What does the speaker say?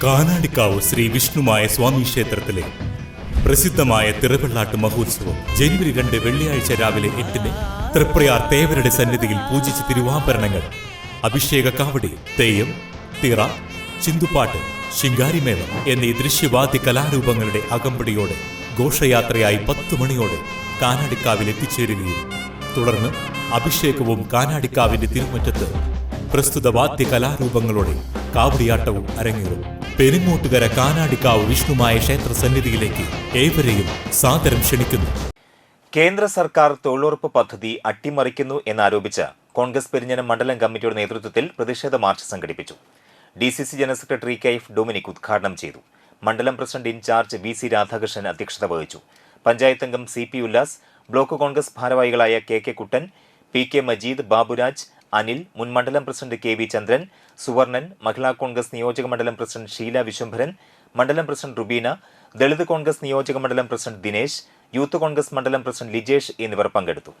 കാനാടിക്കാവ് ശ്രീ വിഷ്ണുമായ സ്വാമി ക്ഷേത്രത്തിലെ പ്രസിദ്ധമായ തിറവെള്ളാട്ട് മഹോത്സവം ജനുവരി 2 വെള്ളിയാഴ്ച രാവിലെ 8-ന് തൃപ്രയാർ തേവരുടെ സന്നിധിയിൽ പൂജിച്ച തിരുവാഭരണങ്ങൾ, അഭിഷേക കാവടി, തെയ്യം, തിറ, ചിന്തുപാട്ട്, ശിങ്കാരിമേളം എന്നീ ദൃശ്യവാദ്യ കലാരൂപങ്ങളുടെ അകമ്പടിയോടെ ഘോഷയാത്രയായി 10 മണിയോടെ കാനാടിക്കാവിൽ എത്തിച്ചേരുകയും തുടർന്ന് അഭിഷേകവും കാനാടിക്കാവിന്റെ തിരുമുറ്റത്ത് പ്രസ്തുത വാദ്യ കലാരൂപങ്ങളോടെ കാവടിയാട്ടവും അരങ്ങേറും. പെരിങ്ങോട്ടുകര കാനാടിക്കാവ് വിഷ്ണുമായ ക്ഷേത്ര സന്നിധിയിലേക്ക് ഏവരെയും സാദരം ക്ഷണിക്കുന്നു. കേന്ദ്ര സർക്കാർ തൊഴിലുറപ്പ് പദ്ധതി അട്ടിമറിക്കുന്നു എന്നാരോപിച്ച് കോൺഗ്രസ് പെരിഞ്ഞനം മണ്ഡലം കമ്മിറ്റിയുടെ നേതൃത്വത്തിൽ പ്രതിഷേധ മാർച്ച് സംഘടിപ്പിച്ചു. DCC general secretary KF Dominic ഉദ്ഘാടനം ചെയ്തു. മണ്ഡലം പ്രസിഡന്റ് ഇൻചാർജ് VC രാധാകൃഷ്ണൻ അധ്യക്ഷത വഹിച്ചു. പഞ്ചായത്ത് അംഗം CP ഉല്ലാസ്, ബ്ലോക്ക് കോൺഗ്രസ് ഭാരവാഹികളായ KK കുട്ടൻ, PK മജീദ്, ബാബുരാജ്, അനിൽ, മുൻ മണ്ഡലം പ്രസിഡന്റ് KV ചന്ദ്രൻ, സുവർണൻ, മഹിളാ കോൺഗ്രസ് നിയോജക മണ്ഡലം പ്രസിഡന്റ് ഷീല വിശ്വംഭരൻ, മണ്ഡലം പ്രസിഡന്റ് റുബീന, ദളിത് കോൺഗ്രസ് നിയോജക മണ്ഡലം പ്രസിഡന്റ് ദിനേശ്, യൂത്ത് കോൺഗ്രസ് മണ്ഡലം പ്രസിഡന്റ് ലിജേഷ് എന്നിവർ പങ്കെടുത്തു.